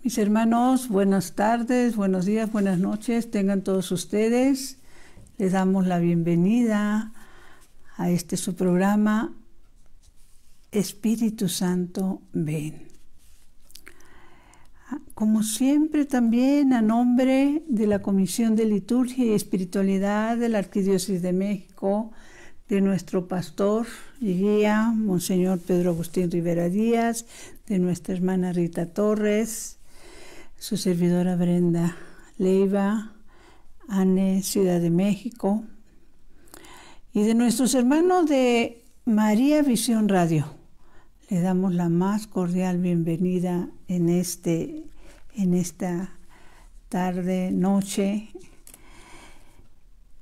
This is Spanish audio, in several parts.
Mis hermanos, buenas tardes, buenos días, buenas noches, tengan todos ustedes. Les damos la bienvenida a su programa Espíritu Santo, ven. Como siempre, también a nombre de la Comisión de Liturgia y Espiritualidad de la Arquidiócesis de México, de nuestro pastor y guía, Monseñor Pedro Agustín Rivera Díaz, de nuestra hermana Rita Torres, su servidora Brenda Leiva, ANE, Ciudad de México, y de nuestros hermanos de María Visión Radio. Le damos la más cordial bienvenida en esta tarde, noche.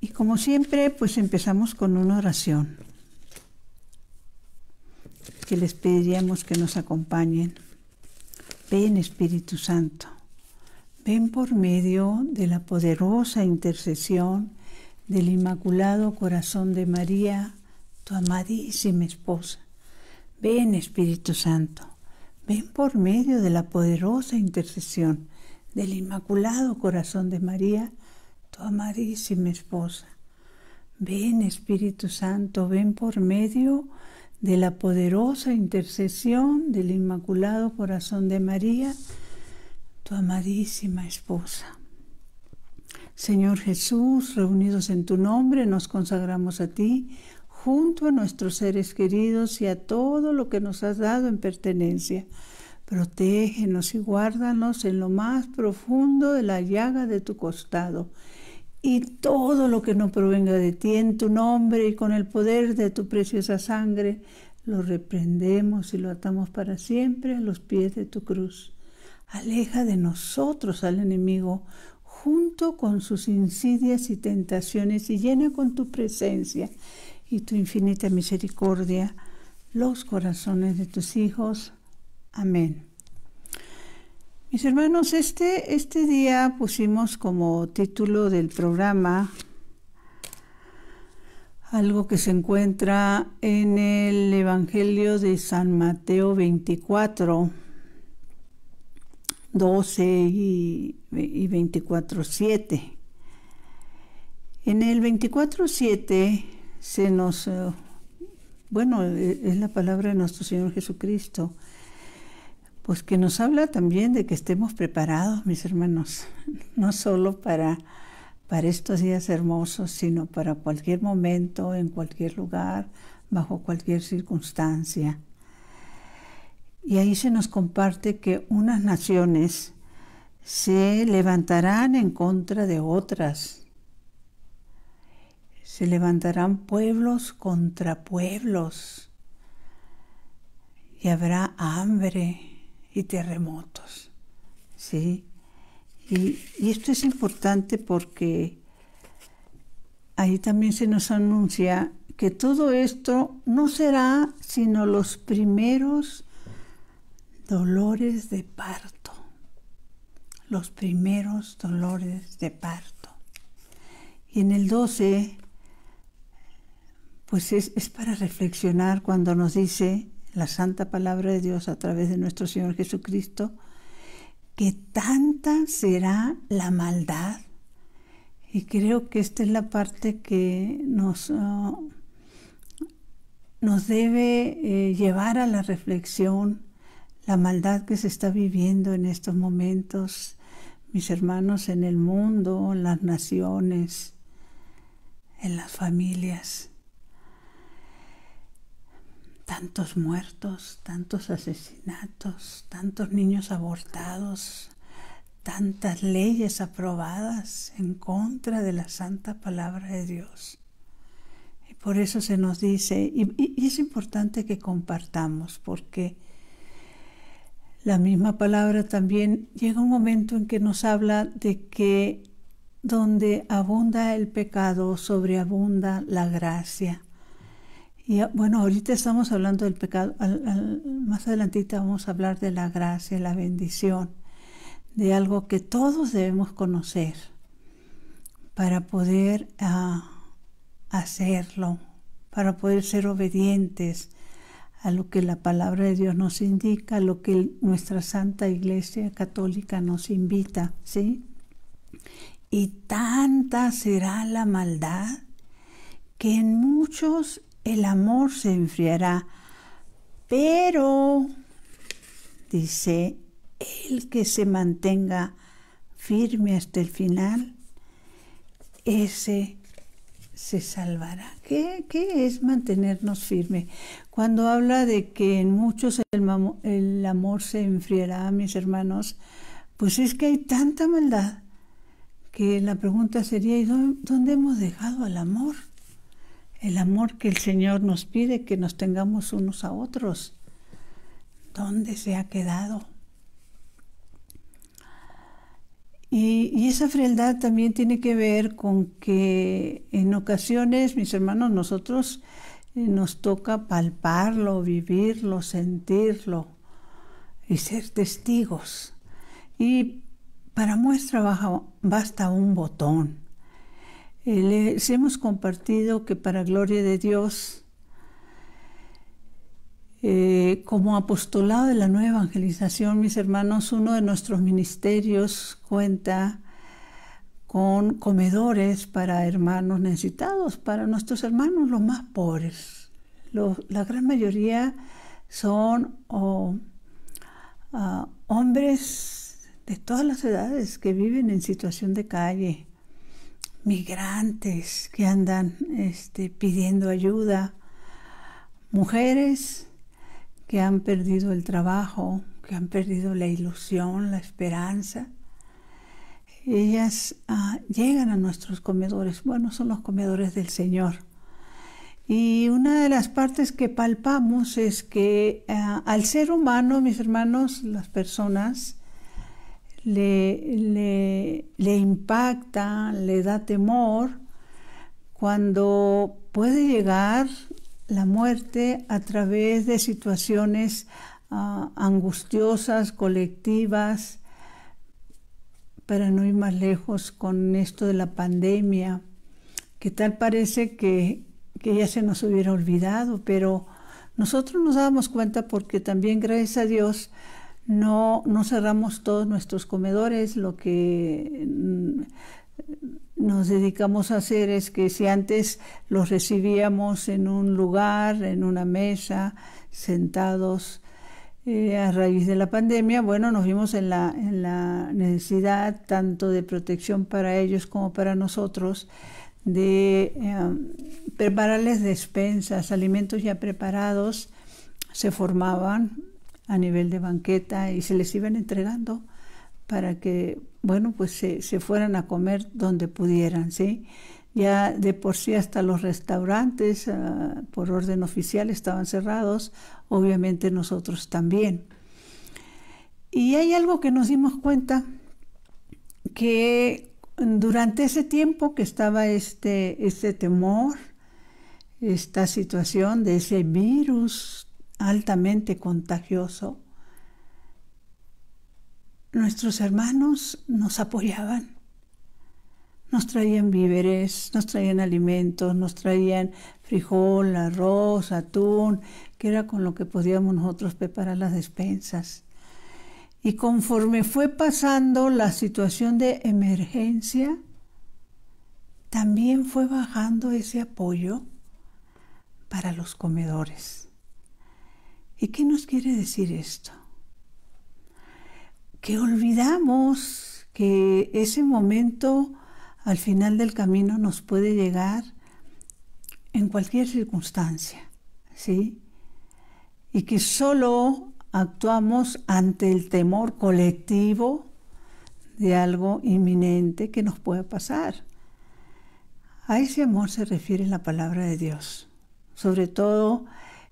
Y como siempre, pues empezamos con una oración que les pediríamos que nos acompañen. Ven, Espíritu Santo, ven por medio de la poderosa intercesión del Inmaculado Corazón de María, tu amadísima esposa. Ven, Espíritu Santo, ven por medio de la poderosa intercesión del Inmaculado Corazón de María, tu amadísima esposa. Ven, Espíritu Santo, ven por medio de la poderosa intercesión del Inmaculado Corazón de María, tu amadísima esposa. Señor Jesús, reunidos en tu nombre, nos consagramos a ti, junto a nuestros seres queridos y a todo lo que nos has dado en pertenencia. Protégenos y guárdanos en lo más profundo de la llaga de tu costado. Y todo lo que no provenga de ti, en tu nombre y con el poder de tu preciosa sangre, lo reprendemos y lo atamos para siempre a los pies de tu cruz. Aleja de nosotros al enemigo, junto con sus insidias y tentaciones, y llena con tu presencia y tu infinita misericordia los corazones de tus hijos. Amén. Mis hermanos, este día pusimos como título del programa algo que se encuentra en el Evangelio de San Mateo 24, 12 y 24:7. En el 24:7 se nos, es la palabra de nuestro Señor Jesucristo, pues que nos habla también de que estemos preparados, mis hermanos, no solo para estos días hermosos, sino para cualquier momento, en cualquier lugar, bajo cualquier circunstancia. Y ahí se nos comparte que unas naciones se levantarán en contra de otras. Se levantarán pueblos contra pueblos. Y habrá hambre y terremotos. ¿Sí? Y esto es importante porque ahí también se nos anuncia que todo esto no será sino los primeros dolores de parto. Los primeros dolores de parto. Y en el 12, pues es para reflexionar cuando nos dice la santa palabra de Dios a través de nuestro Señor Jesucristo, que tanta será la maldad. Y creo que esta es la parte que nos debe llevar a la reflexión, la maldad que se está viviendo en estos momentos, mis hermanos, en el mundo, en las naciones, en las familias. Tantos muertos, tantos asesinatos, tantos niños abortados, tantas leyes aprobadas en contra de la santa palabra de Dios. Y por eso se nos dice, y es importante que compartamos, porque la misma palabra también llega un momento en que nos habla de que donde abunda el pecado, sobreabunda la gracia. Y bueno, ahorita estamos hablando del pecado, más adelantita vamos a hablar de la gracia, la bendición, de algo que todos debemos conocer para poder hacerlo, para poder ser obedientes a lo que la palabra de Dios nos indica, a lo que nuestra Santa Iglesia Católica nos invita, ¿sí? Y tanta será la maldad que en muchos el amor se enfriará, pero, dice, el que se mantenga firme hasta el final, ese se salvará. ¿Qué es mantenernos firmes? Cuando habla de que en muchos el amor se enfriará, mis hermanos, pues es que hay tanta maldad que la pregunta sería, ¿y dónde hemos dejado el amor? El amor que el Señor nos pide que nos tengamos unos a otros. ¿Dónde se ha quedado? Y esa frialdad también tiene que ver con que en ocasiones, mis hermanos, nosotros nos toca palparlo, vivirlo, sentirlo y ser testigos. Y para muestra basta un botón. Les hemos compartido que para gloria de Dios, como apostolado de la nueva evangelización, mis hermanos, uno de nuestros ministerios cuenta con comedores para hermanos necesitados, para nuestros hermanos los más pobres. La gran mayoría son hombres de todas las edades que viven en situación de calle, migrantes que andan pidiendo ayuda, mujeres que han perdido el trabajo, que han perdido la ilusión, la esperanza. Ellas llegan a nuestros comedores. Bueno, son los comedores del Señor. Y una de las partes que palpamos es que al ser humano, mis hermanos, las personas, le impacta, le da temor cuando puede llegar la muerte a través de situaciones angustiosas, colectivas, para no ir más lejos con esto de la pandemia, que tal parece que ya se nos hubiera olvidado, pero nosotros nos damos cuenta porque también, gracias a Dios, no cerramos todos nuestros comedores. Lo que nos dedicamos a hacer es que si antes los recibíamos en un lugar, en una mesa, sentados, a raíz de la pandemia, bueno, nos vimos en la necesidad tanto de protección para ellos como para nosotros, de prepararles despensas, alimentos ya preparados, se formaban a nivel de banqueta y se les iban entregando para que, bueno, pues se fueran a comer donde pudieran, ¿sí? Ya de por sí hasta los restaurantes, por orden oficial, estaban cerrados, obviamente nosotros también. Y hay algo que nos dimos cuenta, que durante ese tiempo que estaba este temor, esta situación de ese virus altamente contagioso, nuestros hermanos nos apoyaban, nos traían víveres, nos traían alimentos, nos traían frijol, arroz, atún, que era con lo que podíamos nosotros preparar las despensas. Y conforme fue pasando la situación de emergencia, también fue bajando ese apoyo para los comedores. ¿Y qué nos quiere decir esto? Que olvidamos que ese momento al final del camino nos puede llegar en cualquier circunstancia, ¿sí? Y que solo actuamos ante el temor colectivo de algo inminente que nos pueda pasar. A ese amor se refiere la palabra de Dios. Sobre todo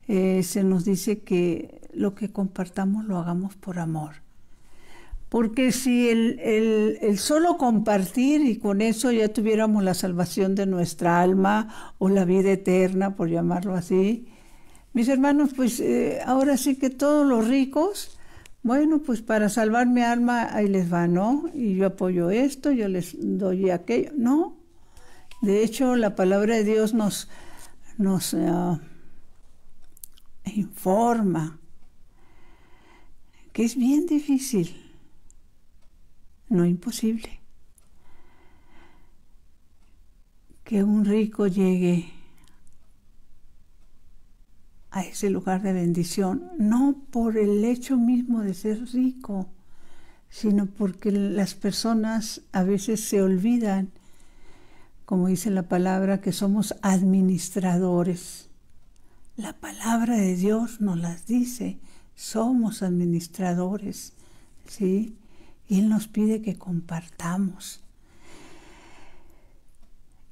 se nos dice que lo que compartamos lo hagamos por amor. Porque si el solo compartir y con eso ya tuviéramos la salvación de nuestra alma o la vida eterna, por llamarlo así, mis hermanos, pues ahora sí que todos los ricos, bueno, pues para salvar mi alma ahí les va, ¿no? Y yo apoyo esto, yo les doy aquello. No, de hecho la palabra de Dios nos e informa, que es bien difícil, no imposible, que un rico llegue a ese lugar de bendición, no por el hecho mismo de ser rico, sino porque las personas a veces se olvidan, como dice la palabra, que somos administradores. La palabra de Dios nos las dice, somos administradores, ¿sí? Y Él nos pide que compartamos.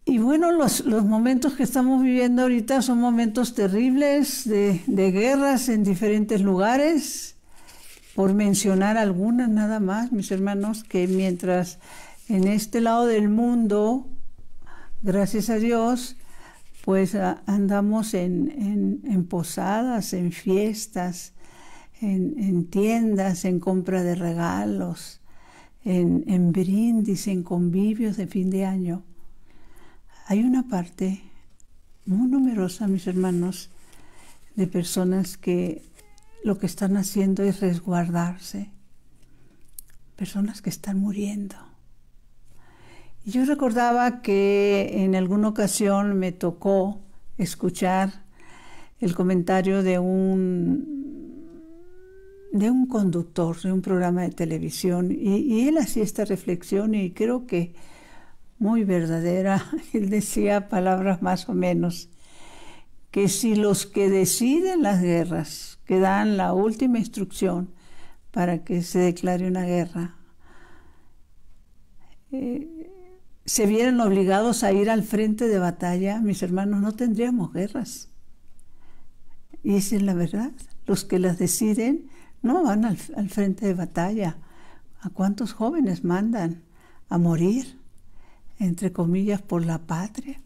Y bueno, los momentos que estamos viviendo ahorita son momentos terribles de guerras en diferentes lugares. Por mencionar algunas nada más, mis hermanos, que mientras en este lado del mundo, gracias a Dios, pues andamos en posadas, en fiestas, en tiendas, en compra de regalos, en brindis, en convivios de fin de año. Hay una parte muy numerosa, mis hermanos, de personas que lo que están haciendo es resguardarse. Personas que están muriendo. Y yo recordaba que en alguna ocasión me tocó escuchar el comentario de un conductor de un programa de televisión y él hacía esta reflexión y creo que muy verdadera. Él decía palabras más o menos que si los que deciden las guerras, que dan la última instrucción para que se declare una guerra, se vieran obligados a ir al frente de batalla, mis hermanos, no tendríamos guerras. Y esa es la verdad. Los que las deciden no van al frente de batalla. ¿A cuántos jóvenes mandan a morir, entre comillas, por la patria?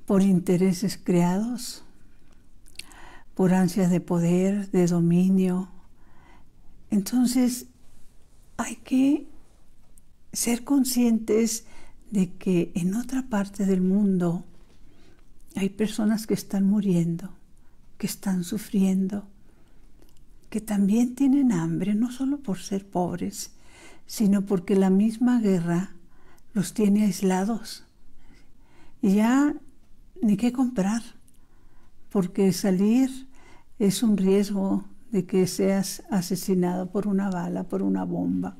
Por intereses creados, por ansias de poder, de dominio. Entonces, hay que ser conscientes de que en otra parte del mundo hay personas que están muriendo, que están sufriendo, que también tienen hambre, no solo por ser pobres, sino porque la misma guerra los tiene aislados. Y ya ni qué comprar, porque salir es un riesgo de que seas asesinado por una bala, por una bomba.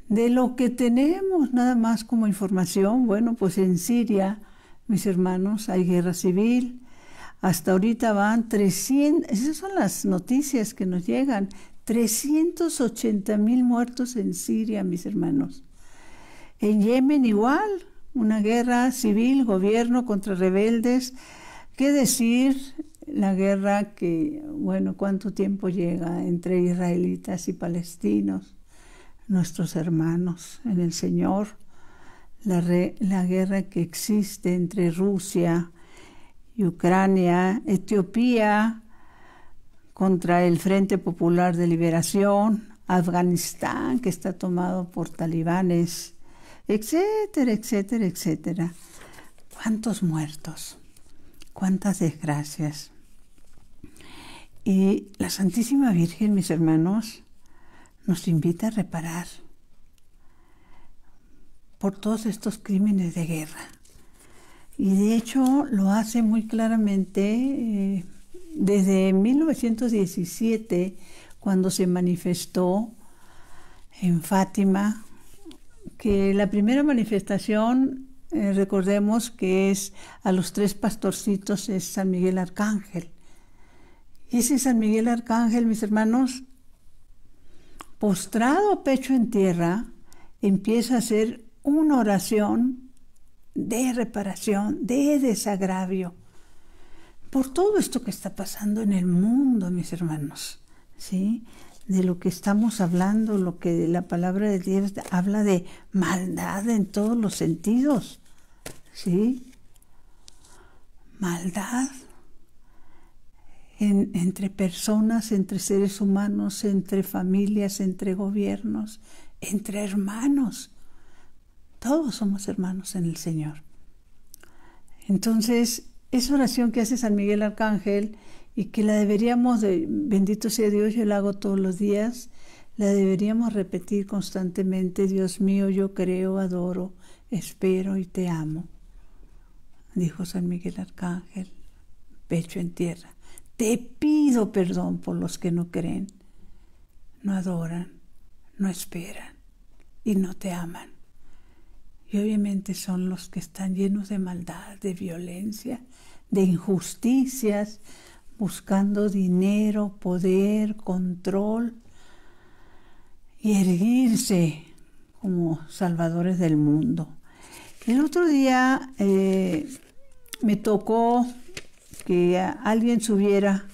De lo que tenemos nada más como información, bueno, pues en Siria, mis hermanos, hay guerra civil. Hasta ahorita van 300, esas son las noticias que nos llegan, 380,000 muertos en Siria, mis hermanos. En Yemen igual, una guerra civil, gobierno contra rebeldes. ¿Qué decir? La guerra que, bueno, ¿cuánto tiempo llega entre israelitas y palestinos? Nuestros hermanos en el Señor. La guerra que existe entre Rusia y Ucrania, Etiopía contra el Frente Popular de Liberación, Afganistán que está tomado por talibanes, etcétera, etcétera, etcétera. ¿Cuántos muertos? ¿Cuántas desgracias? Y la Santísima Virgen, mis hermanos, nos invita a reparar por todos estos crímenes de guerra. Y de hecho lo hace muy claramente desde 1917, cuando se manifestó en Fátima, que la primera manifestación, recordemos que es a los 3 pastorcitos, es San Miguel Arcángel. Y ese San Miguel Arcángel, mis hermanos, postrado pecho en tierra, empieza a hacer una oración de reparación, de desagravio, por todo esto que está pasando en el mundo, mis hermanos, ¿sí? De lo que estamos hablando, lo que la palabra de Dios habla de maldad en todos los sentidos, ¿sí? Maldad entre personas, entre seres humanos, entre familias, entre gobiernos, entre hermanos. Todos somos hermanos en el Señor. Entonces, esa oración que hace San Miguel Arcángel y que la deberíamos, bendito sea Dios, yo la hago todos los días, la deberíamos repetir constantemente. Dios mío, yo creo, adoro, espero y te amo, dijo San Miguel Arcángel, pecho en tierra. Te pido perdón por los que no creen, no adoran, no esperan y no te aman. Y obviamente son los que están llenos de maldad, de violencia, de injusticias, buscando dinero, poder, control y erguirse como salvadores del mundo. El otro día me tocó que alguien subiera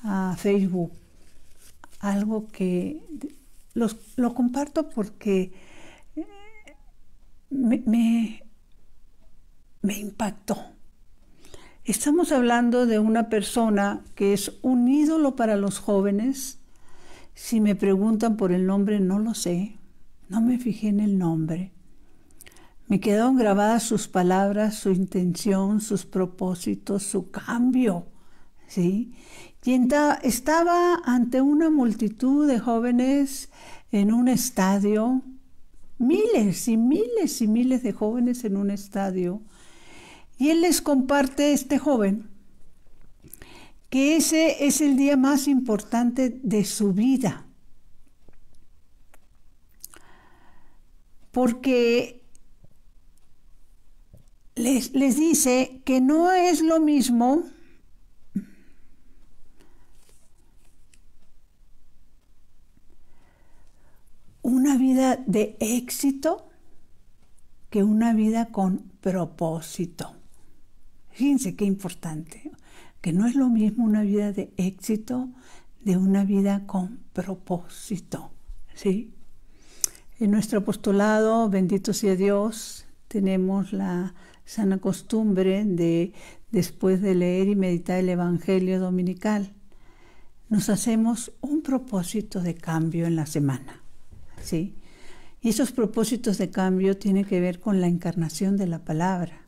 a Facebook algo que lo comparto porque me impactó. Estamos hablando de una persona que es un ídolo para los jóvenes. Si me preguntan por el nombre, no lo sé. No me fijé en el nombre. Me quedaron grabadas sus palabras, su intención, sus propósitos, su cambio, ¿sí? Y estaba ante una multitud de jóvenes en un estadio, miles y miles y miles de jóvenes en un estadio. Y él les comparte, este joven, que ese es el día más importante de su vida. Porque les dice que no es lo mismo una vida de éxito que una vida con propósito. Fíjense qué importante, que no es lo mismo una vida de éxito de una vida con propósito, ¿sí? En nuestro apostolado, bendito sea Dios, tenemos la sana costumbre de, después de leer y meditar el Evangelio dominical, nos hacemos un propósito de cambio en la semana, ¿sí? Y esos propósitos de cambio tienen que ver con la encarnación de la palabra,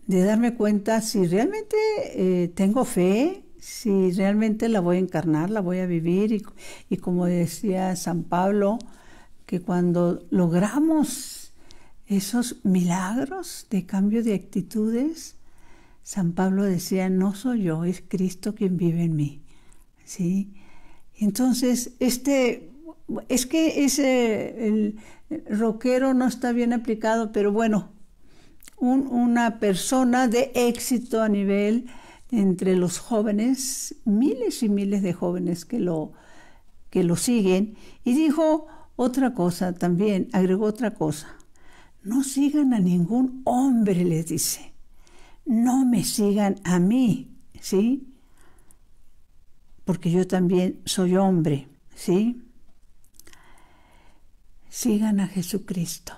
de darme cuenta si realmente tengo fe, si realmente la voy a encarnar, la voy a vivir, y como decía San Pablo, que cuando logramos esos milagros de cambio de actitudes, San Pablo decía, no soy yo, es Cristo quien vive en mí, ¿sí? Entonces, es que el rockero no está bien aplicado, pero bueno, una persona de éxito a nivel entre los jóvenes, miles y miles de jóvenes que lo siguen, y dijo otra cosa también, agregó otra cosa. No sigan a ningún hombre, les dice. No me sigan a mí, ¿sí? Porque yo también soy hombre, ¿sí? Sigan a Jesucristo,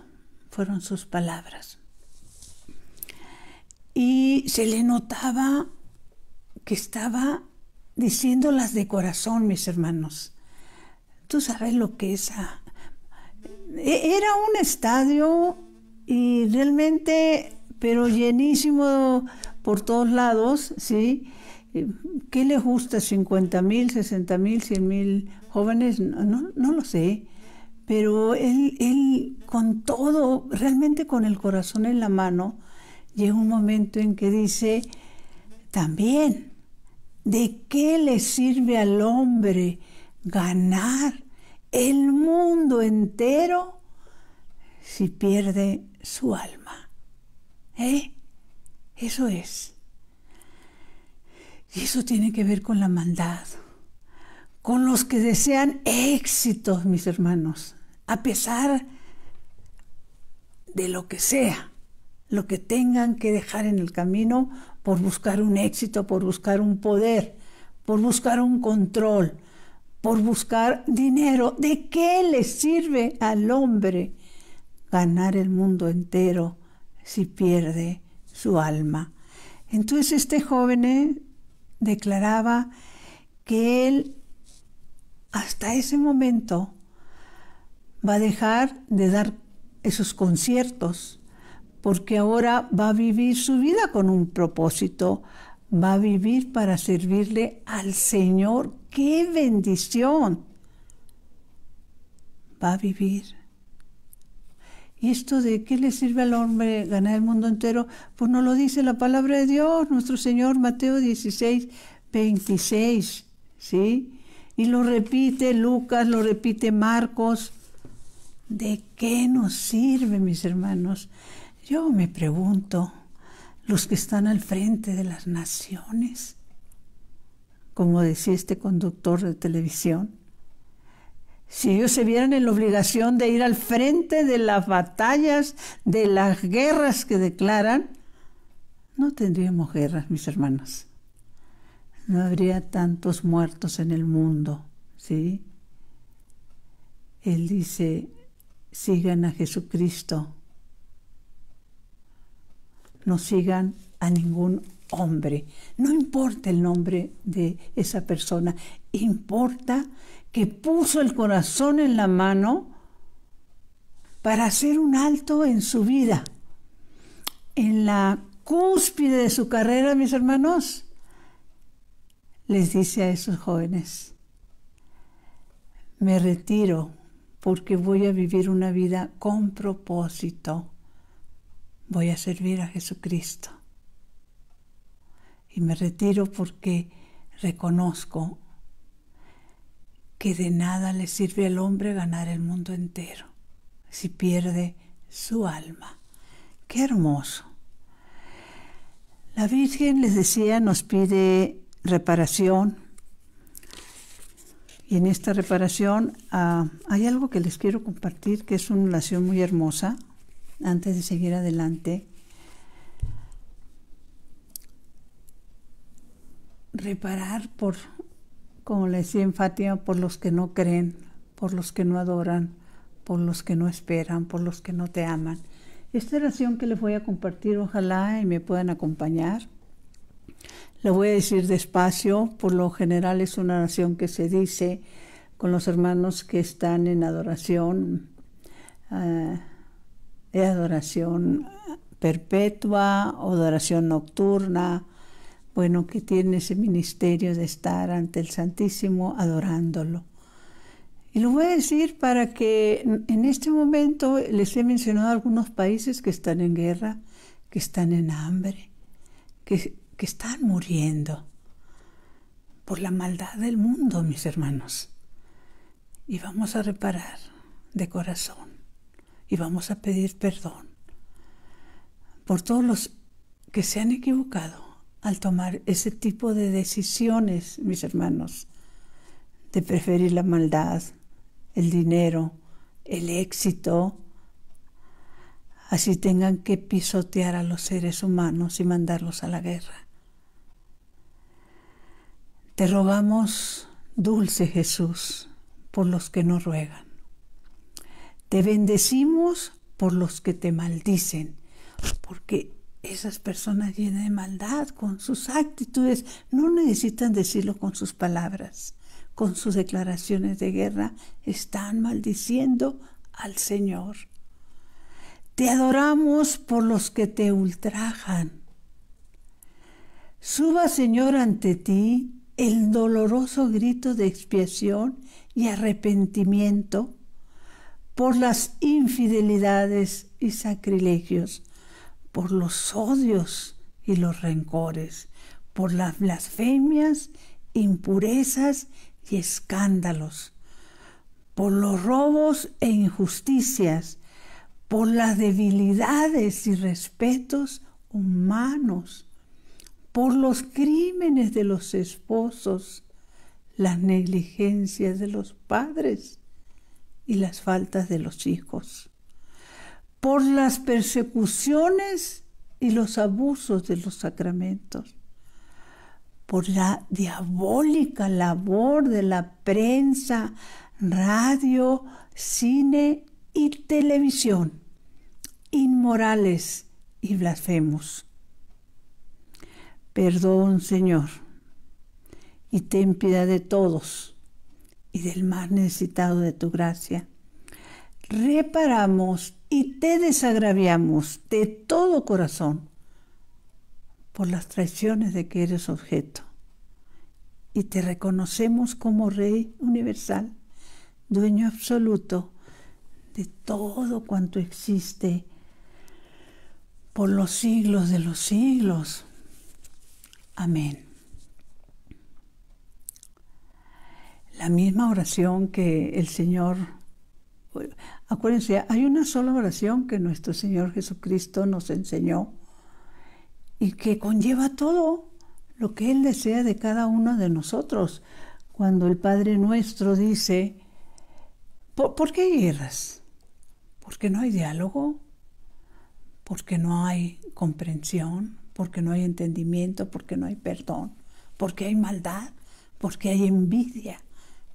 fueron sus palabras. Y se le notaba que estaba diciéndolas de corazón, mis hermanos. Tú sabes lo que es. Era un estadio y realmente, pero llenísimo por todos lados, ¿sí? ¿Qué le gusta? 50,000, 60,000, 100,000 jóvenes, no lo sé. Pero él con todo, realmente con el corazón en la mano, llega un momento en que dice, también, ¿de qué le sirve al hombre ganar el mundo entero si pierde su alma? Eso es. Y eso tiene que ver con la maldad, con los que desean éxitos, mis hermanos, a pesar de lo que sea, lo que tengan que dejar en el camino por buscar un éxito, por buscar un poder, por buscar un control, por buscar dinero. ¿De qué le sirve al hombre ganar el mundo entero si pierde su alma? Entonces este joven declaraba que él hasta ese momento va a dejar de dar esos conciertos porque ahora va a vivir su vida con un propósito, va a vivir para servirle al Señor. ¡Qué bendición! Va a vivir. ¿Y esto de qué le sirve al hombre ganar el mundo entero? Pues nos lo dice la palabra de Dios, nuestro Señor, Mateo 16, 26, ¿sí? Y lo repite Lucas, lo repite Marcos. ¿De qué nos sirve, mis hermanos? Yo me pregunto, los que están al frente de las naciones, como decía este conductor de televisión, si ellos se vieran en la obligación de ir al frente de las batallas, de las guerras que declaran, no tendríamos guerras, mis hermanos. No habría tantos muertos en el mundo, ¿sí? Él dice, sigan a Jesucristo. No sigan a ningún hombre. No importa el nombre de esa persona, importa que puso el corazón en la mano para hacer un alto en su vida. En la cúspide de su carrera, mis hermanos, les dice a esos jóvenes, me retiro porque voy a vivir una vida con propósito. Voy a servir a Jesucristo. Y me retiro porque reconozco que de nada le sirve al hombre ganar el mundo entero si pierde su alma. ¡Qué hermoso! La Virgen, les decía, nos pide reparación. Y en esta reparación hay algo que les quiero compartir, que es una oración muy hermosa. Antes de seguir adelante, reparar por, como le decía en Fátima, por los que no creen, por los que no adoran, por los que no esperan, por los que no te aman. Esta oración que les voy a compartir, ojalá y me puedan acompañar. La voy a decir despacio, por lo general es una oración que se dice con los hermanos que están en adoración, de adoración perpetua o adoración nocturna, bueno, que tiene ese ministerio de estar ante el Santísimo adorándolo. Y lo voy a decir para que en este momento les he mencionado algunos países que están en guerra, que están en hambre, que están muriendo por la maldad del mundo, mis hermanos. Y vamos a reparar de corazón. Y vamos a pedir perdón por todos los que se han equivocado al tomar ese tipo de decisiones, mis hermanos, de preferir la maldad, el dinero, el éxito, así tengan que pisotear a los seres humanos y mandarlos a la guerra. Te rogamos, dulce Jesús, por los que no ruegan. Te bendecimos por los que te maldicen, porque esas personas llenas de maldad con sus actitudes no necesitan decirlo con sus palabras, con sus declaraciones de guerra, están maldiciendo al Señor. Te adoramos por los que te ultrajan. Suba, Señor, ante ti el doloroso grito de expiación y arrepentimiento por las infidelidades y sacrilegios, por los odios y los rencores, por las blasfemias, impurezas y escándalos, por los robos e injusticias, por las debilidades y respetos humanos, por los crímenes de los esposos, las negligencias de los padres y las faltas de los hijos, por las persecuciones y los abusos de los sacramentos, por la diabólica labor de la prensa, radio, cine y televisión, inmorales y blasfemos. Perdón, Señor, y ten piedad de todos y del más necesitado de tu gracia. reparamos y te desagraviamos de todo corazón por las traiciones de que eres objeto. Y te reconocemos como Rey universal, dueño absoluto de todo cuanto existe por los siglos de los siglos. Amén. La misma oración que el Señor, acuérdense, hay una sola oración que nuestro Señor Jesucristo nos enseñó y que conlleva todo lo que Él desea de cada uno de nosotros. Cuando el Padre Nuestro dice, ¿por qué hay guerras? Porque no hay diálogo, porque no hay comprensión, porque no hay entendimiento, porque no hay perdón, porque hay maldad, porque hay envidia.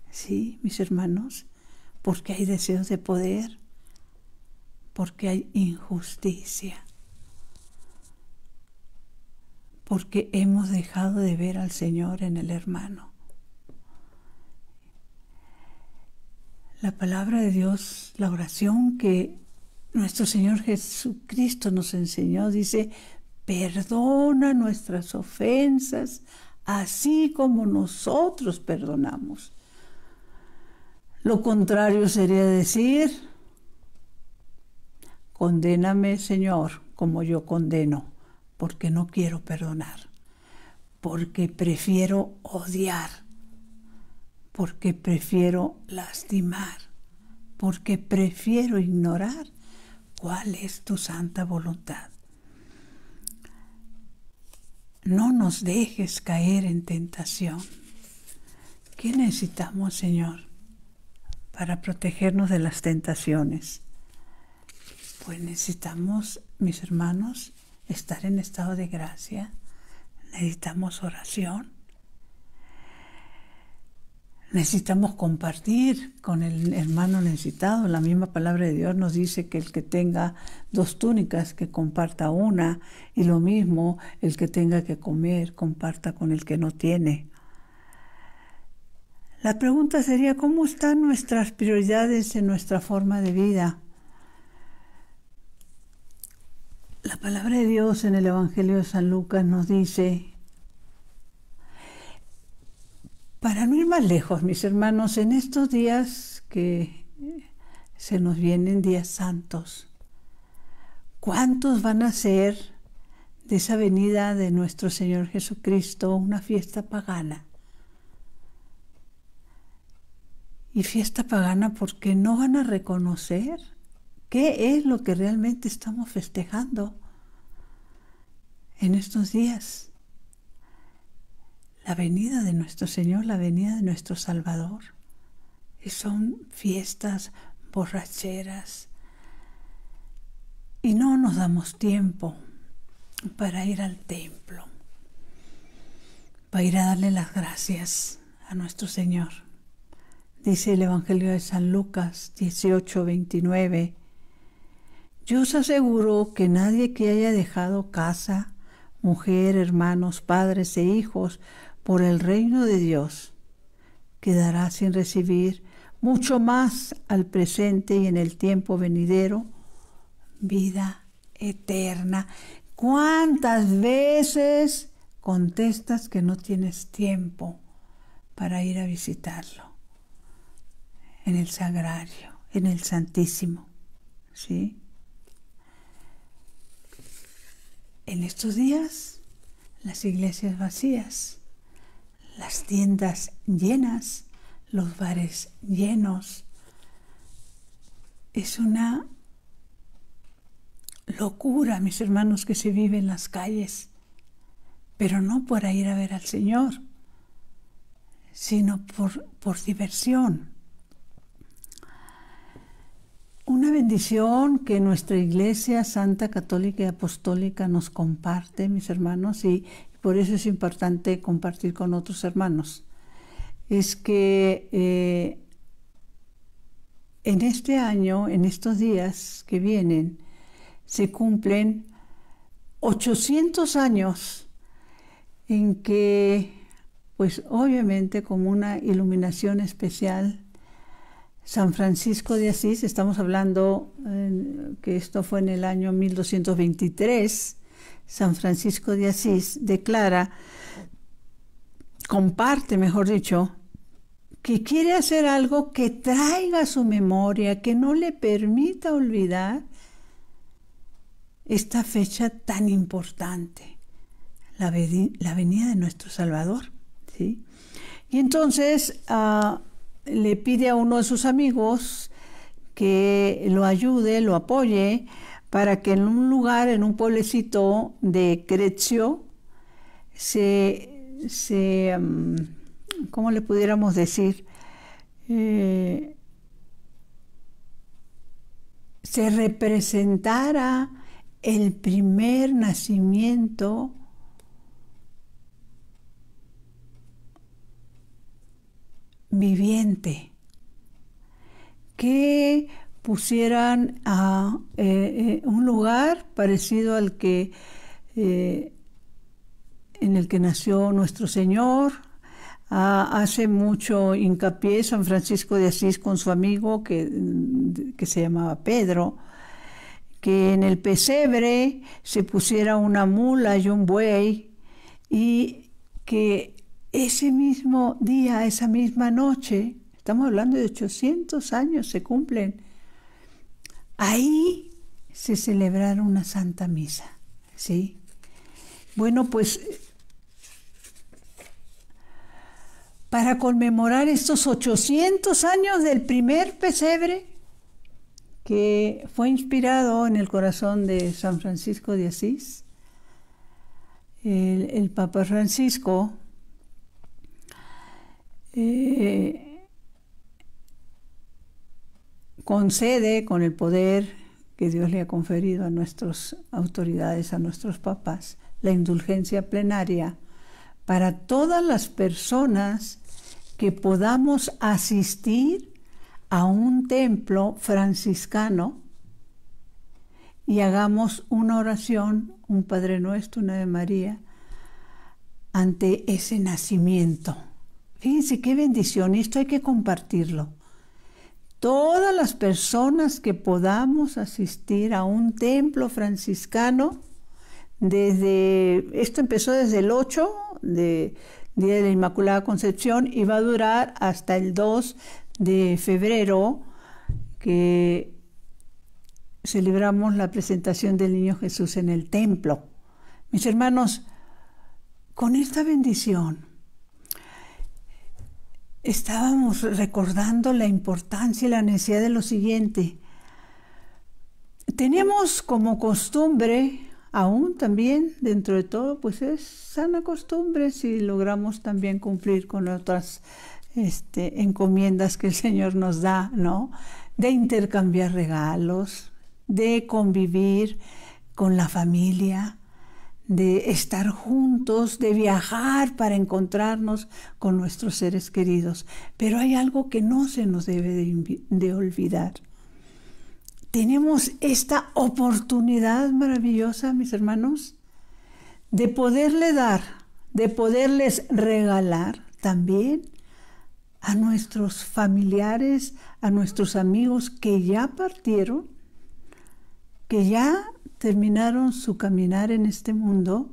Sí, mis hermanos, porque hay deseos de poder, porque hay injusticia, porque hemos dejado de ver al Señor en el hermano. La palabra de Dios, la oración que nuestro Señor Jesucristo nos enseñó, dice, perdona nuestras ofensas, así como nosotros perdonamos. Lo contrario sería decir, condéname, Señor, como yo condeno, porque no quiero perdonar, porque prefiero odiar, porque prefiero lastimar, porque prefiero ignorar cuál es tu santa voluntad. No nos dejes caer en tentación. ¿Qué necesitamos, Señor, para protegernos de las tentaciones? Pues necesitamos, mis hermanos, estar en estado de gracia. Necesitamos oración. Necesitamos compartir con el hermano necesitado. La misma palabra de Dios nos dice que el que tenga 2 túnicas, que comparta una, y lo mismo, el que tenga que comer, comparta con el que no tiene. La pregunta sería, ¿cómo están nuestras prioridades en nuestra forma de vida? La palabra de Dios en el Evangelio de San Lucas nos dice, para no ir más lejos, mis hermanos, en estos días que se nos vienen días santos, ¿cuántos van a ser de esa venida de nuestro Señor Jesucristo una fiesta pagana? Y fiesta pagana porque no van a reconocer qué es lo que realmente estamos festejando en estos días. La venida de nuestro Señor, la venida de nuestro Salvador. Y son fiestas borracheras. Y no nos damos tiempo para ir al templo, para ir a darle las gracias a nuestro Señor. Dice el Evangelio de San Lucas 18:29. Yo os aseguro que nadie que haya dejado casa, mujer, hermanos, padres e hijos por el reino de Dios quedará sin recibir mucho más al presente y en el tiempo venidero vida eterna. ¿Cuántas veces contestas que no tienes tiempo para ir a visitarlo? En el sagrario, en el Santísimo, ¿sí? En estos días, las iglesias vacías, las tiendas llenas, los bares llenos. Es una locura, mis hermanos, que se vive en las calles, pero no por ir a ver al Señor, sino por diversión. Una bendición que nuestra Iglesia Santa, Católica y Apostólica nos comparte, mis hermanos, y por eso es importante compartir con otros hermanos, es que en este año, en estos días que vienen, se cumplen 800 años en que, pues obviamente como una iluminación especial, San Francisco de Asís, estamos hablando que esto fue en el año 1223, San Francisco de Asís comparte, mejor dicho, que quiere hacer algo que traiga a su memoria, que no le permita olvidar esta fecha tan importante, la venida de nuestro Salvador, ¿sí? Y entonces le pide a uno de sus amigos que lo ayude, lo apoye, para que en un lugar, en un pueblecito de Crezio, ¿cómo le pudiéramos decir? Se representara el primer nacimiento viviente, que pusieran a un lugar parecido al que en el que nació nuestro Señor. Hace mucho hincapié San Francisco de Asís con su amigo que se llamaba Pedro, que en el pesebre se pusiera una mula y un buey, y que ese mismo día, esa misma noche, estamos hablando de 800 años se cumplen, ahí se celebrara una Santa Misa, ¿sí? Bueno, pues para conmemorar estos 800 años del primer pesebre, que fue inspirado en el corazón de San Francisco de Asís, el Papa Francisco concede, con el poder que Dios le ha conferido a nuestras autoridades, a nuestros papas, la indulgencia plenaria para todas las personas que podamos asistir a un templo franciscano y hagamos una oración, un Padre Nuestro, una Ave María, ante ese nacimiento. Fíjense qué bendición, y esto hay que compartirlo. Todas las personas que podamos asistir a un templo franciscano, esto empezó desde el 8 de Día de la Inmaculada Concepción y va a durar hasta el 2 de febrero, que celebramos la presentación del Niño Jesús en el templo. Mis hermanos, con esta bendición estábamos recordando la importancia y la necesidad de lo siguiente. Tenemos como costumbre, aún también dentro de todo, pues es sana costumbre si logramos también cumplir con otras encomiendas que el Señor nos da, ¿no? De intercambiar regalos, de convivir con la familia, de estar juntos, de viajar para encontrarnos con nuestros seres queridos. Pero hay algo que no se nos debe de olvidar. Tenemos esta oportunidad maravillosa, mis hermanos, de poderle dar, de poderles regalar también a nuestros familiares, a nuestros amigos que ya partieron, que ya terminaron su caminar en este mundo,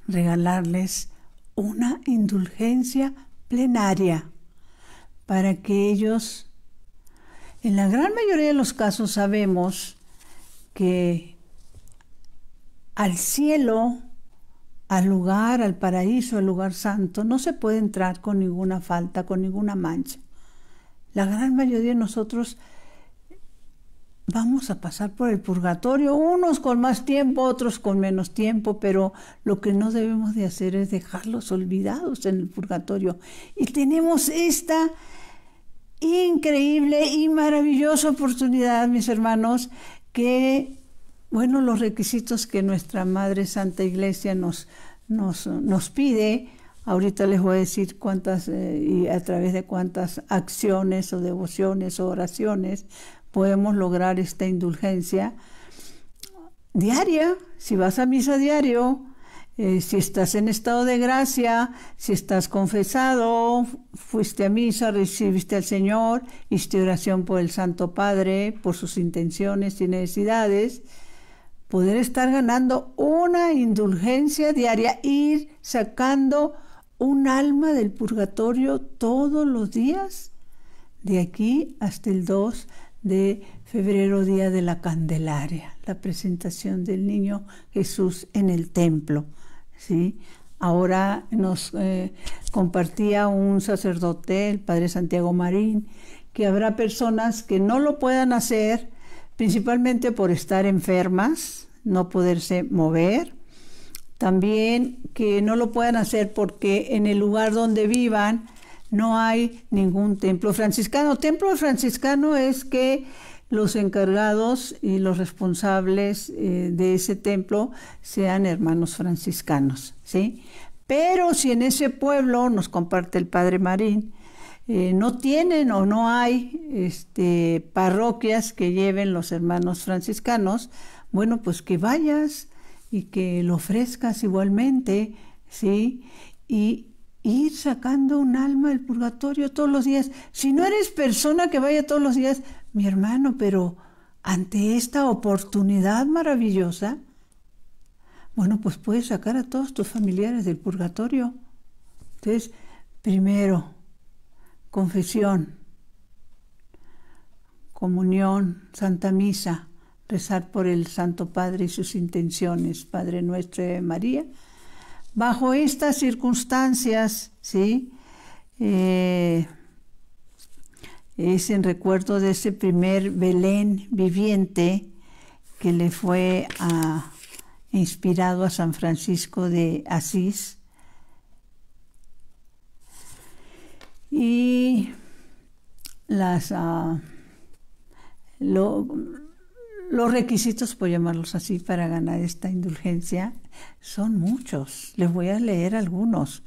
regalarles una indulgencia plenaria para que ellos, en la gran mayoría de los casos sabemos que al cielo, al lugar, al paraíso, al lugar santo, no se puede entrar con ninguna falta, con ninguna mancha. La gran mayoría de nosotros vamos a pasar por el purgatorio, unos con más tiempo, otros con menos tiempo, pero lo que no debemos de hacer es dejarlos olvidados en el purgatorio. Y tenemos esta increíble y maravillosa oportunidad, mis hermanos, que, bueno, los requisitos que nuestra Madre Santa Iglesia nos pide, ahorita les voy a decir cuántas y a través de cuántas acciones o devociones o oraciones podemos lograr esta indulgencia diaria. Si vas a misa diario, Si estás en estado de gracia, si estás confesado, fuiste a misa, recibiste al Señor, hiciste oración por el Santo Padre, por sus intenciones y necesidades, poder estar ganando una indulgencia diaria, ir sacando un alma del purgatorio todos los días, de aquí hasta el 2 de febrero, día de la Candelaria, la presentación del niño Jesús en el templo. ¿Sí? Ahora nos compartía un sacerdote, el padre Santiago Marín, que habrá personas que no lo puedan hacer, principalmente por estar enfermas, no poderse mover. También que no lo puedan hacer porque en el lugar donde vivan no hay ningún templo franciscano. Templo franciscano es que los encargados y los responsables de ese templo sean hermanos franciscanos, ¿sí? Pero si en ese pueblo, nos comparte el padre Marín, no tienen o no hay parroquias que lleven los hermanos franciscanos, bueno, pues que vayas y que lo ofrezcas igualmente, ¿sí? Y ir sacando un alma del purgatorio todos los días. Si no eres persona que vaya todos los días, mi hermano, pero ante esta oportunidad maravillosa, bueno, pues puedes sacar a todos tus familiares del purgatorio. Entonces, primero, confesión, comunión, Santa Misa, rezar por el Santo Padre y sus intenciones, Padre Nuestro y María. Bajo estas circunstancias, ¿sí? Es en recuerdo de ese primer Belén viviente que le fue inspirado a San Francisco de Asís. Y los requisitos, por llamarlos así, para ganar esta indulgencia son muchos. Les voy a leer algunos.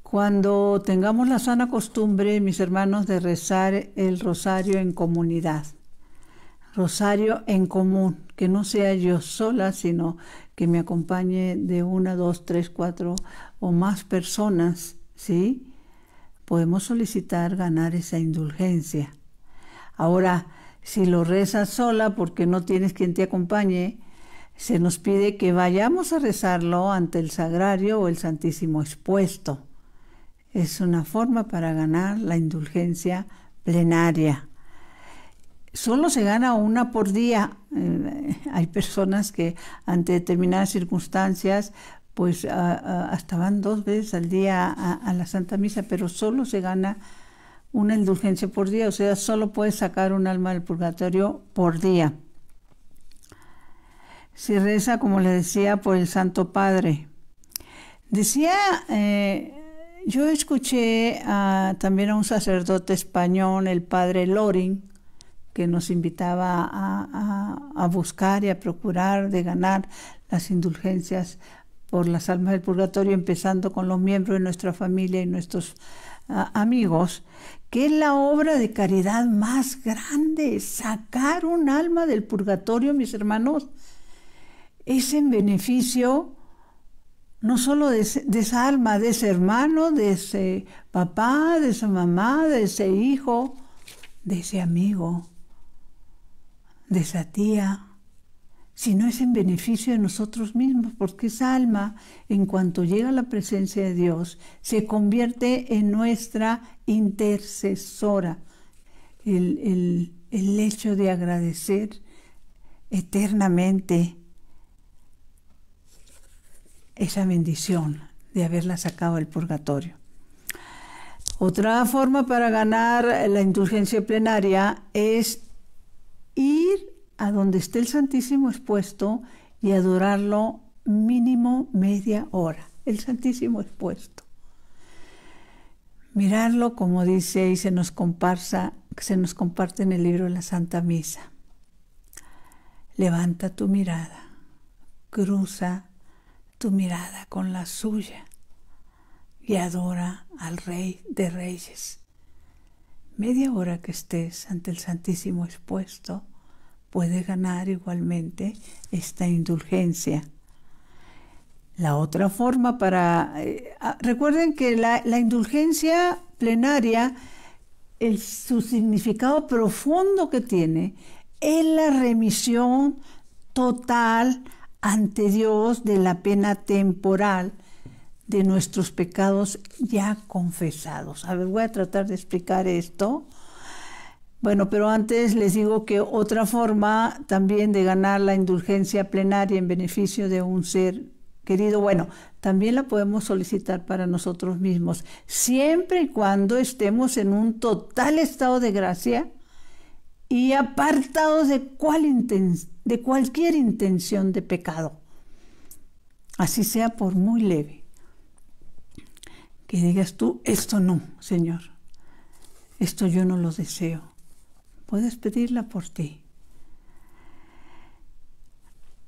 Cuando tengamos la sana costumbre, mis hermanos, de rezar el rosario en comunidad. Rosario en común, que no sea yo sola, sino que me acompañe de 1, 2, 3, 4 o más personas, ¿sí? Podemos solicitar ganar esa indulgencia. Ahora, si lo rezas sola porque no tienes quien te acompañe, se nos pide que vayamos a rezarlo ante el sagrario o el Santísimo expuesto. Es una forma para ganar la indulgencia plenaria. Solo se gana una por día. Hay personas que ante determinadas circunstancias pues hasta van 2 veces al día a la Santa Misa, pero solo se gana una indulgencia por día, o sea, solo puedes sacar un alma del purgatorio por día. Se reza, como le decía, por el Santo Padre. Decía, yo escuché también a un sacerdote español, el padre Loring, que nos invitaba a buscar y a procurar de ganar las indulgencias por las almas del purgatorio, empezando con los miembros de nuestra familia y nuestros amigos, que es la obra de caridad más grande. Sacar un alma del purgatorio, mis hermanos, es en beneficio no solo de esa alma, de ese hermano, de ese papá, de esa mamá, de ese hijo, de ese amigo, de esa tía, sino es en beneficio de nosotros mismos, porque esa alma, en cuanto llega a la presencia de Dios, se convierte en nuestra intercesora. El hecho de agradecer eternamente esa bendición de haberla sacado del purgatorio. Otra forma para ganar la indulgencia plenaria es ir a donde esté el Santísimo expuesto y adorarlo mínimo media hora, el Santísimo expuesto. Mirarlo, como dice y se nos comparte en el libro de la Santa Misa. Levanta tu mirada, cruza tu mirada con la suya y adora al Rey de Reyes. Media hora que estés ante el Santísimo expuesto, puede ganar igualmente esta indulgencia. La otra forma recuerden que la indulgencia plenaria, su significado profundo que tiene, es la remisión total ante Dios de la pena temporal de nuestros pecados ya confesados. A ver, voy a tratar de explicar esto. Bueno, pero antes les digo que otra forma también de ganar la indulgencia plenaria en beneficio de un ser querido, bueno, también la podemos solicitar para nosotros mismos, siempre y cuando estemos en un total estado de gracia y apartados de cualquier intención de pecado, así sea por muy leve. Que digas tú, esto no, Señor, esto yo no lo deseo. Puedes pedirla por ti.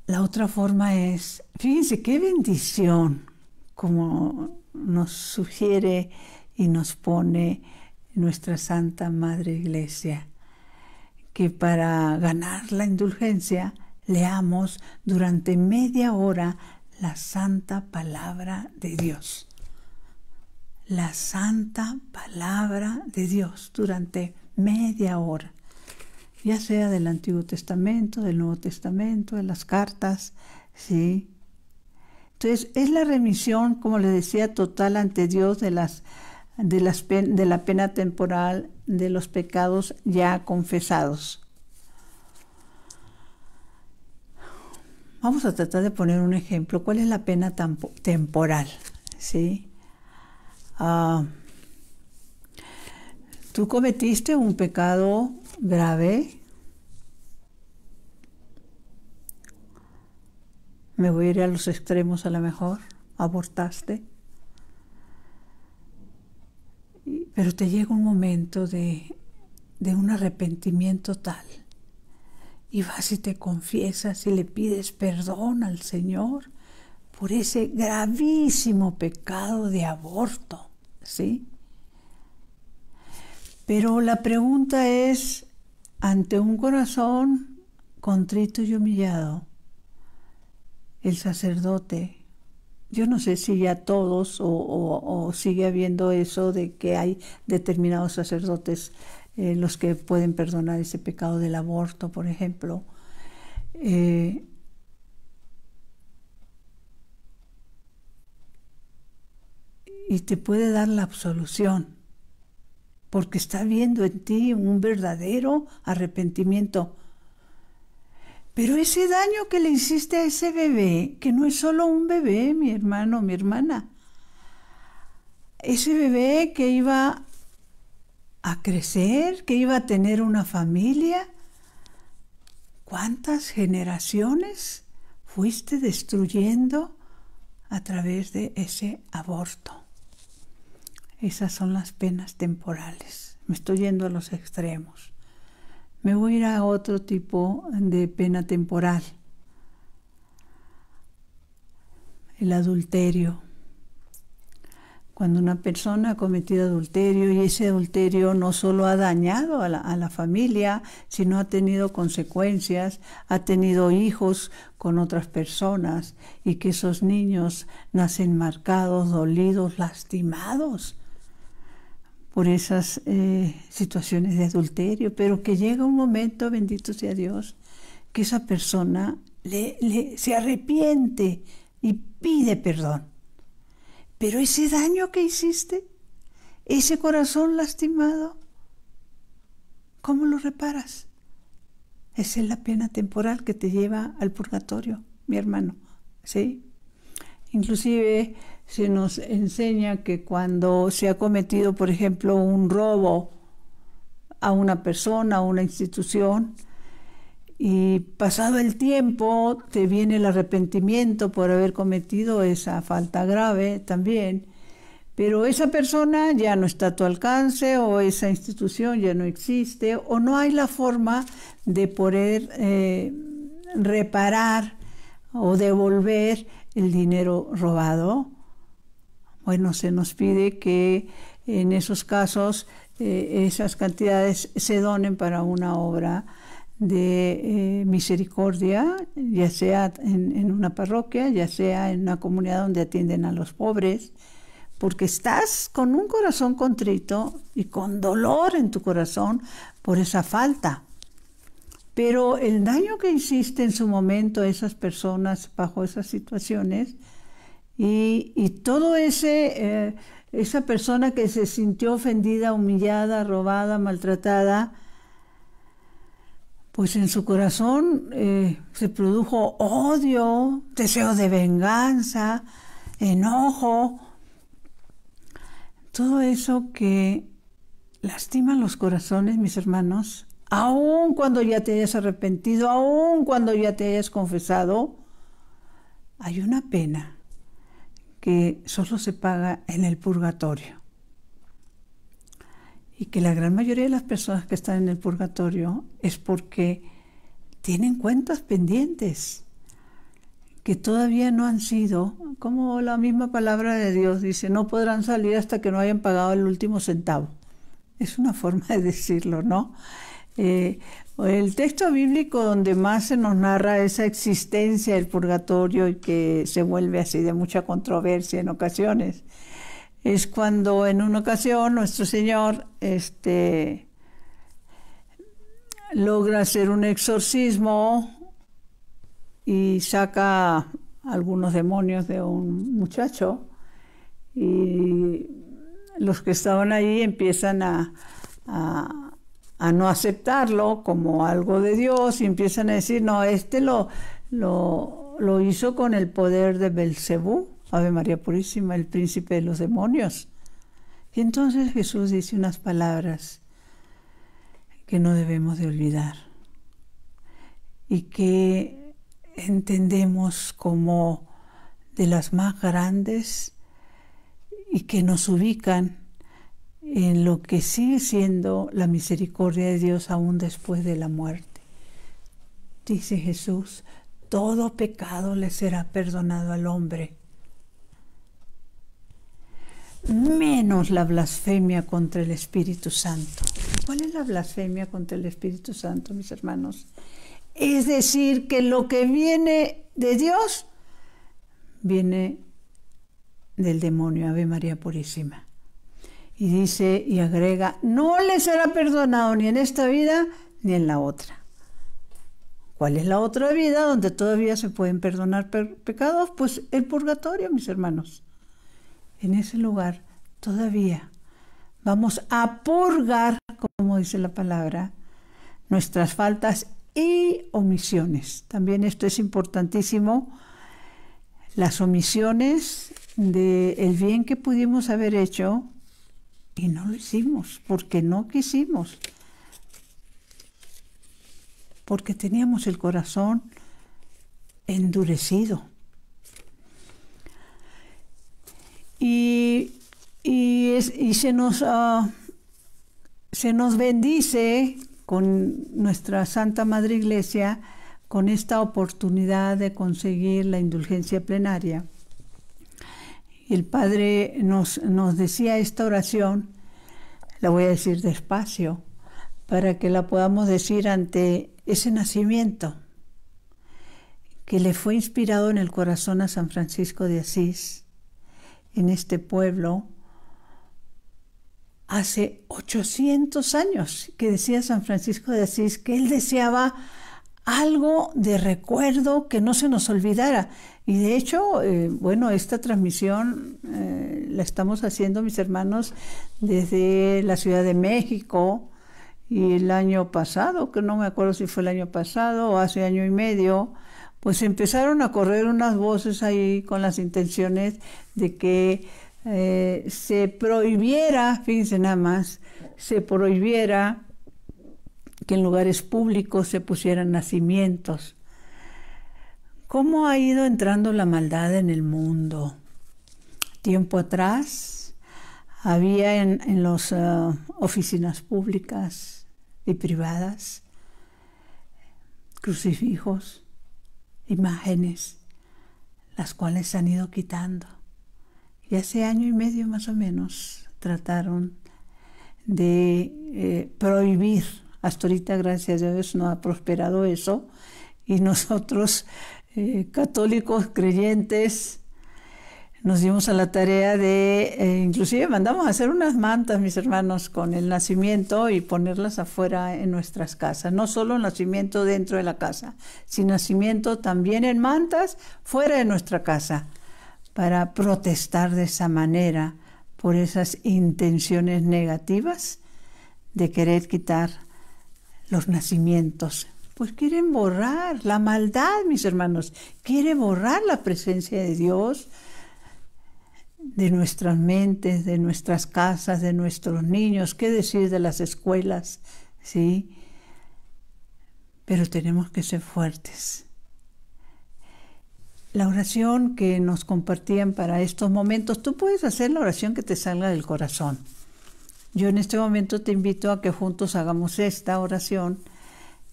La otra forma es, fíjense qué bendición, como nos sugiere y nos pone nuestra Santa Madre Iglesia, que para ganar la indulgencia leamos durante media hora la Santa Palabra de Dios. La Santa Palabra de Dios durante media hora, ya sea del Antiguo Testamento, del Nuevo Testamento, de las cartas, ¿sí? Entonces, es la remisión, como les decía, total ante Dios de la pena temporal de los pecados ya confesados. Vamos a tratar de poner un ejemplo. ¿Cuál es la pena temporal? ¿Sí? Tú cometiste un pecado grave. Me voy a ir a los extremos a lo mejor. Abortaste. Pero te llega un momento de un arrepentimiento tal. Y vas y te confiesas y le pides perdón al Señor por ese gravísimo pecado de aborto, ¿sí? Pero la pregunta es, ante un corazón contrito y humillado, el sacerdote, yo no sé si ya todos o sigue habiendo eso de que hay determinados sacerdotes los que pueden perdonar ese pecado del aborto, por ejemplo, y te puede dar la absolución, porque está viendo en ti un verdadero arrepentimiento. Pero ese daño que le hiciste a ese bebé, que no es solo un bebé, mi hermano, mi hermana, ese bebé que iba a crecer, que iba a tener una familia, ¿cuántas generaciones fuiste destruyendo a través de ese aborto? Esas son las penas temporales. Me estoy yendo a los extremos. Me voy a ir a otro tipo de pena temporal. El adulterio. Cuando una persona ha cometido adulterio y ese adulterio no solo ha dañado a la familia, sino ha tenido consecuencias, ha tenido hijos con otras personas y que esos niños nacen marcados, dolidos, lastimados por esas situaciones de adulterio, pero que llega un momento, bendito sea Dios, que esa persona se arrepiente y pide perdón. Pero ese daño que hiciste, ese corazón lastimado, ¿cómo lo reparas? Esa es la pena temporal que te lleva al purgatorio, mi hermano, ¿sí? Inclusive se nos enseña que cuando se ha cometido, por ejemplo, un robo a una persona, a una institución, y pasado el tiempo te viene el arrepentimiento por haber cometido esa falta grave también, pero esa persona ya no está a tu alcance o esa institución ya no existe o no hay la forma de poder reparar o devolver el dinero robado. Bueno, se nos pide que en esos casos esas cantidades se donen para una obra de misericordia, ya sea en una parroquia, ya sea en una comunidad donde atienden a los pobres, porque estás con un corazón contrito y con dolor en tu corazón por esa falta. Pero el daño que hiciste en su momento a esas personas bajo esas situaciones y todo esa persona que se sintió ofendida, humillada, robada, maltratada, pues en su corazón se produjo odio, deseo de venganza, enojo, todo eso que lastima los corazones, mis hermanos, aun cuando ya te hayas arrepentido, aun cuando ya te hayas confesado, hay una pena que solo se paga en el purgatorio. Y que la gran mayoría de las personas que están en el purgatorio es porque tienen cuentas pendientes que todavía no han sido, como la misma palabra de Dios dice, no podrán salir hasta que no hayan pagado el último centavo. Es una forma de decirlo, ¿no? El texto bíblico donde más se nos narra esa existencia del purgatorio y que se vuelve así de mucha controversia en ocasiones, es cuando en una ocasión nuestro Señor logra hacer un exorcismo y saca algunos demonios de un muchacho y los que estaban ahí empiezan a no aceptarlo como algo de Dios y empiezan a decir, no, lo hizo con el poder de Belcebú, Ave María Purísima, el príncipe de los demonios. Y entonces Jesús dice unas palabras que no debemos de olvidar y que entendemos como de las más grandes y que nos ubican en lo que sigue siendo la misericordia de Dios aún después de la muerte. Dice Jesús, todo pecado le será perdonado al hombre, menos la blasfemia contra el Espíritu Santo. ¿Cuál es la blasfemia contra el Espíritu Santo, mis hermanos? Es decir, que lo que viene de Dios viene del demonio, Ave María Purísima. Y dice y agrega, no le será perdonado ni en esta vida ni en la otra. ¿Cuál es la otra vida donde todavía se pueden perdonar pecados? Pues el purgatorio, mis hermanos. En ese lugar todavía vamos a purgar, como dice la palabra, nuestras faltas y omisiones. También esto es importantísimo, las omisiones del bien que pudimos haber hecho y no lo hicimos, porque no quisimos, porque teníamos el corazón endurecido. Y se nos bendice con nuestra Santa Madre Iglesia con esta oportunidad de conseguir la indulgencia plenaria. El Padre nos decía esta oración, la voy a decir despacio, para que la podamos decir ante ese nacimiento que le fue inspirado en el corazón a San Francisco de Asís, en este pueblo, hace 800 años, que decía San Francisco de Asís que él deseaba algo de recuerdo que no se nos olvidara. Y de hecho, esta transmisión la estamos haciendo, mis hermanos, desde la Ciudad de México, y el año pasado, que no me acuerdo si fue el año pasado o hace año y medio, pues empezaron a correr unas voces ahí con las intenciones de que se prohibiera, fíjense nada más, se prohibiera que en lugares públicos se pusieran nacimientos. ¿Cómo ha ido entrando la maldad en el mundo? Tiempo atrás había en las oficinas públicas y privadas crucifijos, imágenes, las cuales se han ido quitando. Y hace año y medio más o menos trataron de prohibir Hasta ahorita, gracias a Dios, no ha prosperado eso. Y nosotros, católicos creyentes, nos dimos a la tarea de, inclusive mandamos a hacer unas mantas, mis hermanos, con el nacimiento y ponerlas afuera en nuestras casas. No solo nacimiento dentro de la casa, sino nacimiento también en mantas fuera de nuestra casa, para protestar de esa manera por esas intenciones negativas de querer quitar los nacimientos. Pues quieren borrar la maldad, mis hermanos, quiere borrar la presencia de Dios de nuestras mentes, de nuestras casas, de nuestros niños, qué decir de las escuelas, ¿sí? Pero tenemos que ser fuertes. La oración que nos compartían para estos momentos, tú puedes hacer la oración que te salga del corazón. Yo en este momento te invito a que juntos hagamos esta oración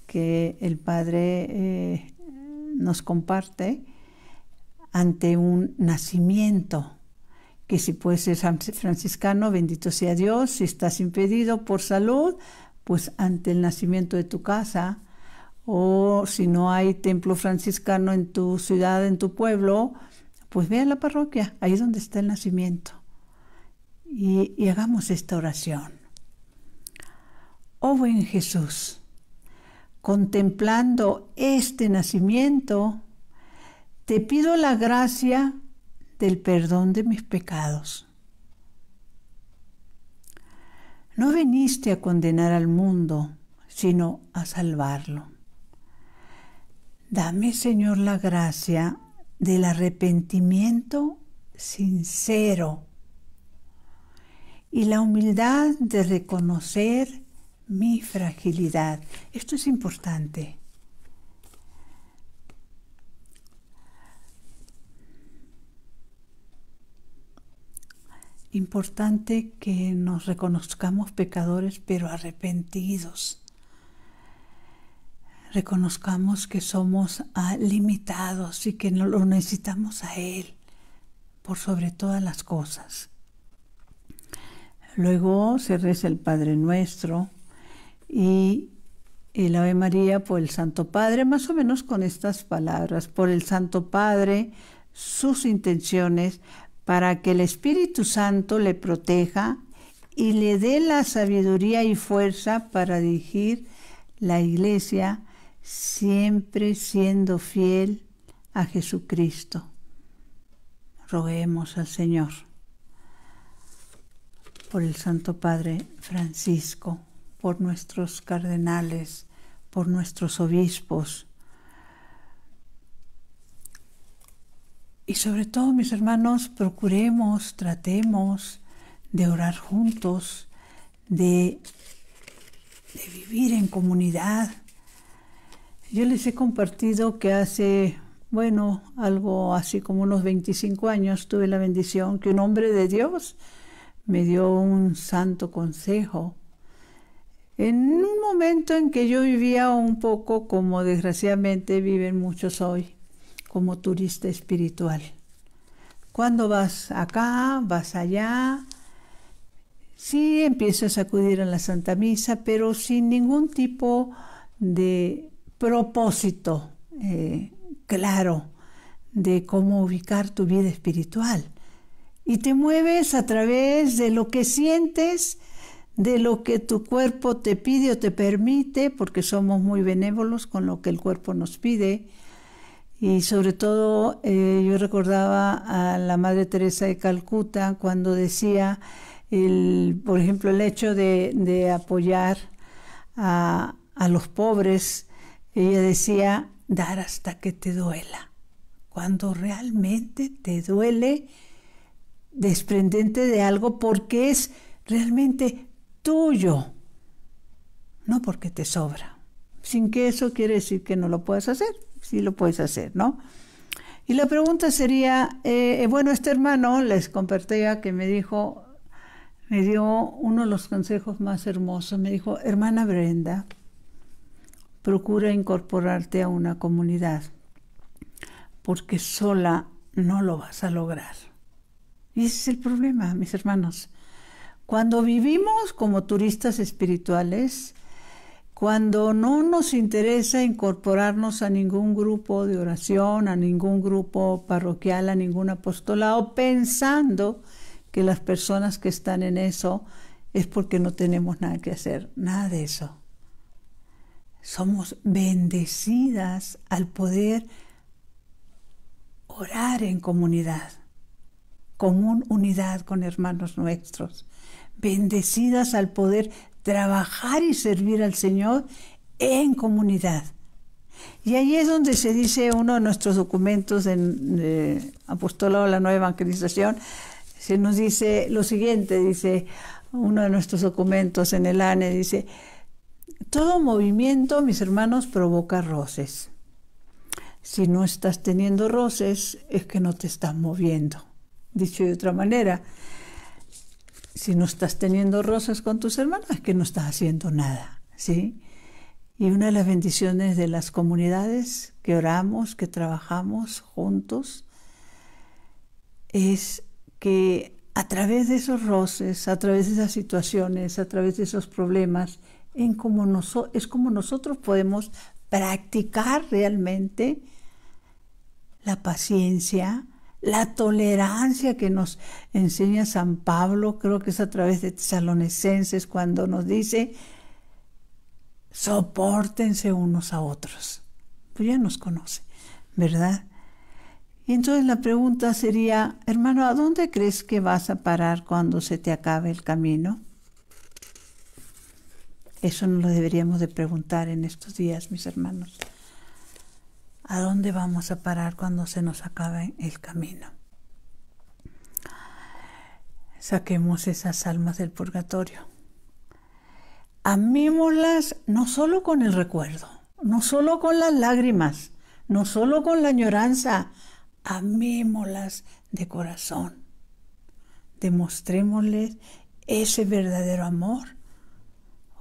que el Padre nos comparte ante un nacimiento, que si puedes ser franciscano, bendito sea Dios. Si estás impedido por salud, pues ante el nacimiento de tu casa, o si no hay templo franciscano en tu ciudad, en tu pueblo, pues ve a la parroquia, ahí es donde está el nacimiento. Y hagamos esta oración. Oh buen Jesús, contemplando este nacimiento, te pido la gracia del perdón de mis pecados. No viniste a condenar al mundo, sino a salvarlo. Dame, Señor, la gracia del arrepentimiento sincero y la humildad de reconocer mi fragilidad. Esto es importante. Importante que nos reconozcamos pecadores, pero arrepentidos. Reconozcamos que somos limitados y que lo necesitamos a Él por sobre todas las cosas. Luego se reza el Padre Nuestro y el Ave María por el Santo Padre, más o menos con estas palabras: por el Santo Padre, sus intenciones, para que el Espíritu Santo le proteja y le dé la sabiduría y fuerza para dirigir la Iglesia, siempre siendo fiel a Jesucristo. Roguemos al Señor. Por el Santo Padre Francisco, por nuestros cardenales, por nuestros obispos. Y sobre todo, mis hermanos, tratemos de orar juntos, de vivir en comunidad. Yo les he compartido que hace, algo así como unos 25 años, tuve la bendición que un hombre de Dios me dio un santo consejo. En un momento en que yo vivía un poco como desgraciadamente viven muchos hoy, como turista espiritual. Cuando vas acá, vas allá, sí empiezas a acudir a la Santa Misa, pero sin ningún tipo de propósito claro de cómo ubicar tu vida espiritual. Y te mueves a través de lo que sientes, de lo que tu cuerpo te pide o te permite, porque somos muy benévolos con lo que el cuerpo nos pide. Y sobre todo, yo recordaba a la Madre Teresa de Calcuta cuando decía, por ejemplo, el hecho de apoyar a los pobres. Ella decía, dar hasta que te duela. Cuando realmente te duele, desprendente de algo porque es realmente tuyo, no porque te sobra. Sin que eso quiere decir que no lo puedas hacer. Sí lo puedes hacer, ¿no? Y la pregunta sería, este hermano, les compartía que me dio uno de los consejos más hermosos. Me dijo, hermana Brenda, procura incorporarte a una comunidad, porque sola no lo vas a lograr. Y ese es el problema, mis hermanos. Cuando vivimos como turistas espirituales, Cuando no nos interesa incorporarnos a ningún grupo de oración, a ningún grupo parroquial, a ningún apostolado, pensando que las personas que están en eso es porque no tenemos nada que hacer. Nada de eso. Somos bendecidas al poder orar en comunidad, común unidad con hermanos nuestros. Bendecidas al poder trabajar y servir al Señor en comunidad. Y ahí es donde se dice uno de nuestros documentos en Apostolado de la Nueva Evangelización, se nos dice lo siguiente, dice uno de nuestros documentos en el ANE, dice: todo movimiento, mis hermanos, provoca roces. Si no estás teniendo roces, es que no te estás moviendo. Dicho de otra manera, si no estás teniendo roces con tus hermanos, es que no estás haciendo nada, ¿sí? Y una de las bendiciones de las comunidades que oramos, que trabajamos juntos, es que a través de esos roces, a través de esas situaciones, a través de esos problemas, es como nosotros podemos practicar realmente la paciencia, la tolerancia que nos enseña San Pablo, creo que es a través de Tesalonicenses, cuando nos dice: sopórtense unos a otros. Pues ya nos conoce, ¿verdad? Y entonces la pregunta sería: hermano, ¿a dónde crees que vas a parar cuando se te acabe el camino? Eso nos lo deberíamos de preguntar en estos días, mis hermanos. ¿A dónde vamos a parar cuando se nos acabe el camino? Saquemos esas almas del purgatorio. Amémoslas no solo con el recuerdo, no solo con las lágrimas, no solo con la añoranza, amémoslas de corazón. Demostrémosles ese verdadero amor,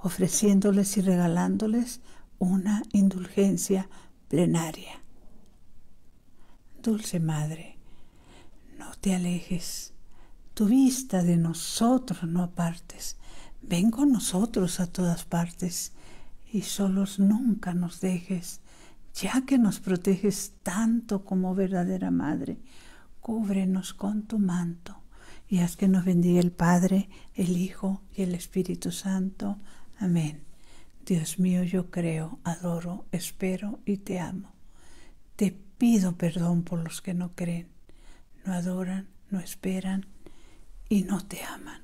ofreciéndoles y regalándoles una indulgencia plenaria. Dulce Madre, no te alejes, tu vista de nosotros no apartes. Ven con nosotros a todas partes y solos nunca nos dejes, ya que nos proteges tanto como verdadera Madre. Cúbrenos con tu manto y haz que nos bendiga el Padre, el Hijo y el Espíritu Santo. Amén. Dios mío, yo creo, adoro, espero y te amo. Te pido perdón por los que no creen, no adoran, no esperan y no te aman.